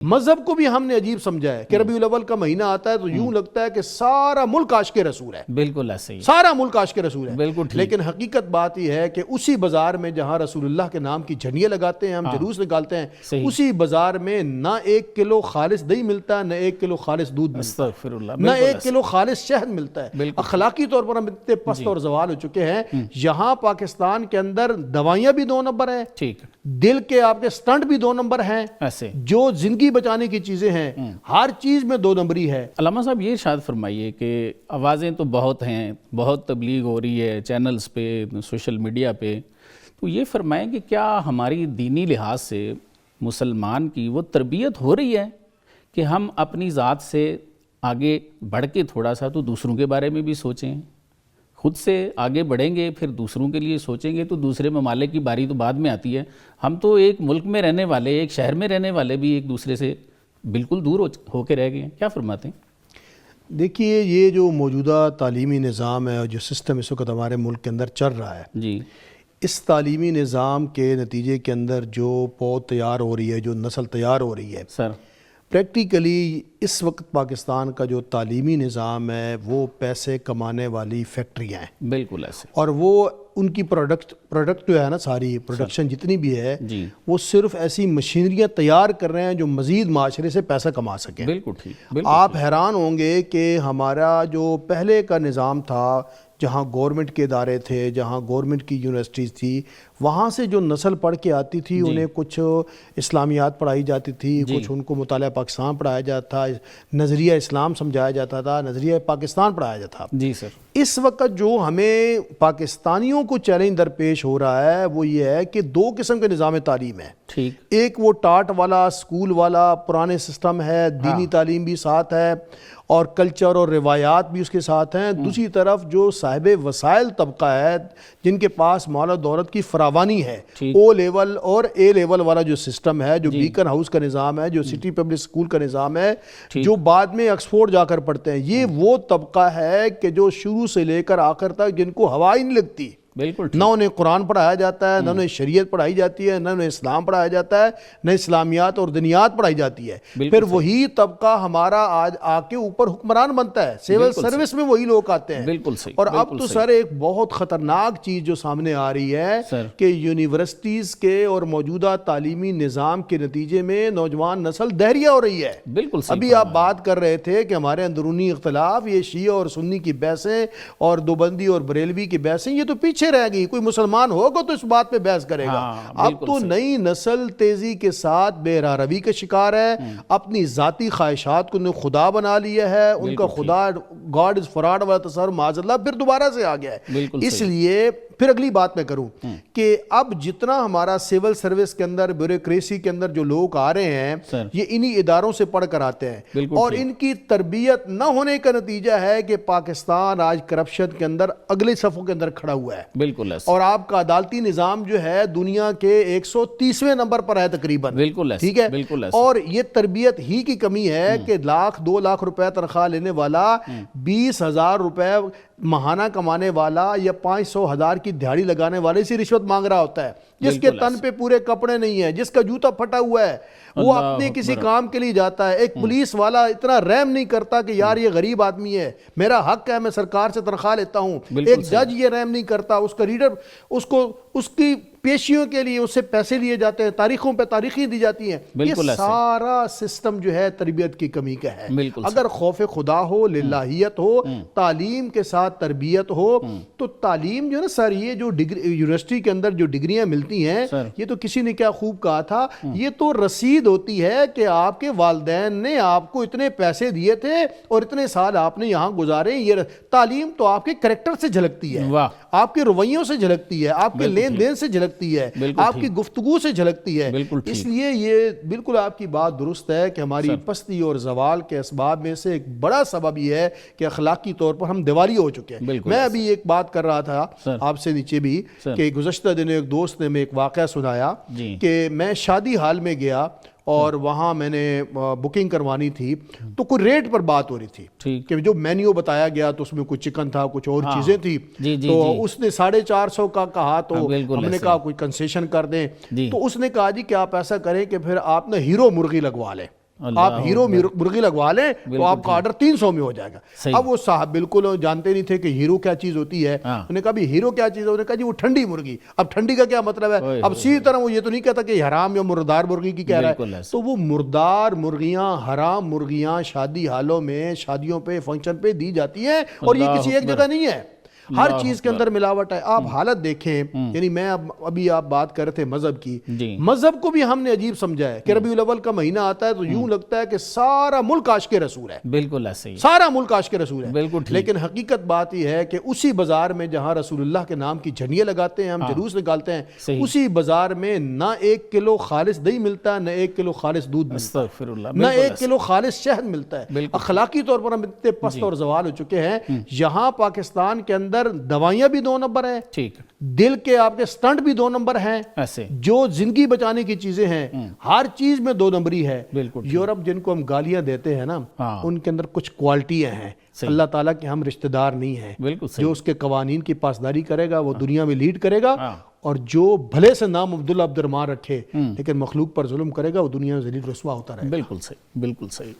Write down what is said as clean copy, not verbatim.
مذہب کو بھی ہم نے عجیب سمجھا ہے کہ ربیع الاول کا مہینہ آتا ہے تو یوں لگتا ہے کہ سارا ملک عاشق رسول ہے. بالکل ایسے ہی، سارا ملک عاشق رسول ہے. بالکل ٹھیک. لیکن حقیقت بات یہ ہے کہ اسی بازار میں جہاں رسول اللہ کے نام کی جھنڈیاں لگاتے ہیں، ہم جلوس نکالتے ہیں، صحیح. اسی بازار میں نہ 1 کلو خالص دہی ملتا ہے، نہ 1 کلو خالص دودھ ملتا ہے، استغفر اللہ، نہ 1 کلو خالص شہد ملتا ہے. بالکل. اخلاقی طور پر ہم اتنے پست اور زوال ہو چکے ہیں. یہاں پاکستان کے اندر دوائیاں بھی 2 نمبر ہیں، ٹھیک، دل کے آپ کے سٹنٹ بھی 2 نمبر ہیں، ایسے جو زندگی بچانے کی چیزیں ہیں ہر چیز میں 2 نمبری ہے. علامہ صاحب یہ ارشاد فرمائیے کہ آوازیں تو بہت ہیں، بہت تبلیغ ہو رہی ہے چینلز پہ، سوشل میڈیا پہ، تو یہ فرمائیں کہ کیا ہماری دینی لحاظ سے مسلمان کی وہ تربیت ہو رہی ہے کہ ہم اپنی ذات سے آگے بڑھ کے تھوڑا سا تو دوسروں کے بارے میں بھی سوچیں، خود سے آگے بڑھیں گے پھر دوسروں کے لیے سوچیں گے تو دوسرے ممالک کی باری تو بعد میں آتی ہے. ہم تو ایک ملک میں رہنے والے، ایک شہر میں رہنے والے بھی ایک دوسرے سے بالکل دور ہو کے رہ گئے ہیں. کیا فرماتے ہیں؟ دیکھیے، یہ جو موجودہ تعلیمی نظام ہے اور جو سسٹم اس وقت ہمارے ملک کے اندر چل رہا ہے، جی، اس تعلیمی نظام کے نتیجے کے اندر جو پود تیار ہو رہی ہے، جو نسل تیار ہو رہی ہے، سر پریکٹیکلی اس وقت پاکستان کا جو تعلیمی نظام ہے وہ پیسے کمانے والی فیکٹریاں ہیں. بالکل ایسے، اور وہ ان کی پروڈکٹ جو ہے نا، ساری پروڈکشن جتنی بھی ہے، جی، وہ صرف ایسی مشینریاں تیار کر رہے ہیں جو مزید معاشرے سے پیسہ کما سکیں. بالکل ٹھیک، بالکل. آپ حیران ہوں گے کہ ہمارا جو پہلے کا نظام تھا، جہاں گورنمنٹ کے ادارے تھے، جہاں گورنمنٹ کی یونیورسٹیز تھی، وہاں سے جو نسل پڑھ کے آتی تھی انہیں کچھ اسلامیات پڑھائی جاتی تھی، کچھ ان کو مطالعہ پاکستان پڑھایا جاتا تھا، نظریہ اسلام سمجھایا جاتا تھا، نظریہ پاکستان پڑھایا جاتا تھا. جی سر. اس وقت جو ہمیں پاکستانیوں کو چیلنج درپیش ہو رہا ہے وہ یہ ہے کہ 2 قسم کے نظام تعلیم ہے. ٹھیک. ایک وہ ٹاٹ والا، اسکول والا پرانے سسٹم ہے، دینی تعلیم بھی ساتھ ہے اور کلچر اور روایات بھی اس کے ساتھ ہیں. دوسری طرف جو صاحب وسائل طبقہ ہے، جن کے پاس مال و دولت کی فراوانی ہے، او لیول اور اے لیول والا جو سسٹم ہے، جو بیکن ہاؤس کا نظام ہے، جو سٹی پبلک اسکول کا نظام ہے، جو بعد میں آکسفورڈ جا کر پڑھتے ہیں، یہ وہ طبقہ ہے کہ جو شروع سے لے کر آخر تک جن کو ہوا ہی نہیں لگتی. بالکل. نہ انہیں قرآن پڑھایا جاتا ہے، نہ انہیں شریعت پڑھائی جاتی ہے، نہ انہیں اسلام پڑھایا جاتا ہے، نہ اسلامیات اور دنیات پڑھائی جاتی ہے. پھر وہی طبقہ ہمارا آج آ کے اوپر حکمران بنتا ہے، سیول سروس میں وہی لوگ آتے ہیں. بالکل صحیح. اور اب تو سر ایک بہت خطرناک چیز جو سامنے آ رہی ہے کہ یونیورسٹیز کے اور موجودہ تعلیمی نظام کے نتیجے میں نوجوان نسل دہریہ ہو رہی ہے. بالکل صحیح. ابھی آپ بات کر رہے تھے کہ ہمارے اندرونی اختلاف، یہ شیعہ اور سنی کی بحثیں اور دوبندی اور بریلوی کی بحثیں، یہ تو پیچھے رہ گئی. کوئی مسلمان ہوگا تو اس بات پہ بحث کرے گا. اب تو نئی نسل تیزی کے ساتھ بے راہ روی کا شکار ہے، اپنی ذاتی خواہشات کو انہوں خدا بنا لیا ہے، ان کا خدا گاڈ از فراڈ والا تصور معاذ اللہ پھر دوبارہ سے آ گیا ہے. اس لیے پھر اگلی بات میں کروں کہ اب جتنا ہمارا سیول سروس کے اندر، بیوروکریسی کے اندر جو لوگ آ رہے ہیں، یہ انہی اداروں سے پڑھ کر آتے ہیں، اور ان کی تربیت نہ ہونے کا نتیجہ ہے کہ پاکستان آج کرپشن کے اندر اگلے صفوں کے اندر کھڑا ہوا ہے. بالکل. اور آپ کا عدالتی نظام جو ہے دنیا کے 130ویں نمبر پر ہے تقریباً. بالکل. ٹھیک ہے. اور یہ تربیت ہی کی کمی ہے کہ 1,00,000 2 لاکھ روپے تنخواہ لینے والا 20,000 روپے ماہانہ کمانے والا یا 500,000 کی دہاڑی لگانے والے سے رشوت مانگ رہا ہوتا ہے، جس کے تن پہ پورے کپڑے نہیں ہیں، جس کا جوتا پھٹا ہوا ہے، وہ اپنے کسی کام کے لیے جاتا ہے. ایک پولیس والا اتنا رحم نہیں کرتا کہ یار یہ غریب آدمی ہے، میرا حق ہے، میں سرکار سے تنخواہ لیتا ہوں. ایک جج یہ رحم نہیں کرتا، اس کا ریڈر اس کی پیشیوں کے لیے اس سے پیسے لیے جاتے ہیں، تاریخوں پہ تاریخیں دی جاتی ہیں. یہ سارا سسٹم جو ہے تربیت کی کمی کا ہے. اگر خوف خدا ہو، للہیت ہو، تعلیم کے ساتھ تربیت ہو، تو تعلیم جو ہے نا سر، یہ جو یونیورسٹی کے اندر جو ڈگریاں ملتی ہیں، یہ تو کسی نے کیا خوب کہا تھا، یہ تو رسید ہوتی ہے کہ آپ کے والدین نے آپ کو اتنے پیسے دیے تھے اور اتنے سال آپ نے یہاں گزارے. یہ تعلیم تو آپ کے کریکٹر سے جھلکتی ہے، آپ کے رویوں سے جھلکتی ہے، آپ کے لین دین سے جھلکتی ہے، آپ کی گفتگو سے جھلکتی ہے. اس لیے یہ بالکل آپ کی بات درست ہے کہ ہماری پستی اور زوال کے اسباب میں سے ایک بڑا سبب یہ ہے کہ اخلاقی طور پر ہم دیوالیہ ہو چکے ہیں. میں ابھی ایک بات کر رہا تھا آپ سے نیچے بھی کہ گزشتہ دنوں ایک دوست نے میں ایک واقعہ سنایا کہ میں شادی حال میں گیا اور وہاں میں نے بکنگ کروانی تھی، تو کوئی ریٹ پر بات ہو رہی تھی کہ جو مینیو بتایا گیا تو اس میں کچھ چکن تھا، کچھ اور چیزیں تھی، تو اس نے 450 کا کہا، تو ہم نے کہا کوئی کنسیشن کر دیں. تو اس نے کہا جی کہ آپ ایسا کریں کہ پھر آپ نے ہیرو مرغی لگوا لیں. آپ ہیرو مرغی لگوا لیں تو آپ کا آرڈر 300 میں ہو جائے گا. اب وہ صاحب بالکل جانتے نہیں تھے کہ ہیرو کیا چیز ہوتی ہے. انہوں نے کہا بھی ہیرو کیا چیز ہے؟ انہوں نے کہا جی وہ ٹھنڈی مرغی. اب ٹھنڈی کا کیا مطلب ہے؟ اب سیدھی طرح وہ یہ تو نہیں کہتا کہ حرام یا مردار مرغی کی کہہ رہا ہے. تو وہ مردار مرغیاں، حرام مرغیاں شادی حالوں میں، شادیوں پہ، فنکشن پہ دی جاتی ہیں، اور یہ کسی ایک جگہ نہیں ہے، ہر چیز کے اندر ملاوٹ ہے. آپ حالت دیکھیں، یعنی میں ابھی آپ بات کر رہے تھے مذہب کی، مذہب کو بھی ہم نے عجیب سمجھا ہے کہ ربیع الاول کا مہینہ آتا ہے تو یوں لگتا ہے کہ سارا ملک عاشق رسول ہے. بالکل ایسے ہی، سارا ملک عاشق رسول ہے. بالکل. لیکن حقیقت بات یہ ہے کہ اسی بازار میں جہاں رسول اللہ کے نام کی جھنڈیاں لگاتے ہیں، ہم جلوس نکالتے ہیں، اسی بازار میں نہ 1 کلو خالص دہی ملتا ہے، نہ 1 کلو خالص دودھ ملتا ہے، نہ 1 کلو خالص شہد ملتا ہے. اخلاقی طور پر ہم اتنے پست اور زوال ہو چکے ہیں. یہاں پاکستان کے اندر دوائیاں بھی 2 نمبر ہیں، ٹھیک، دل کے آپ کے سٹنٹ بھی 2 نمبر ہیں، ایسے جو زندگی بچانے کی چیزیں ہیں ہر چیز میں 2 نمبری ہے. بالکل. یورپ جن کو ہم گالیاں دیتے ہیں نا، ان کے اندر کچھ کوالٹیاں ہیں. اللہ تعالیٰ کے ہم رشتہ دار نہیں ہیں. جو اس کے قوانین کی پاسداری کرے گا وہ دنیا میں لیڈ کرے گا، اور جو بھلے سے نام عبداللہ عبد الرحمن رکھے لیکن مخلوق پر ظلم کرے گا وہ دنیا میں ذلیل رسوا ہوتا رہے گا. بالکل صحیح، بالکل صحیح.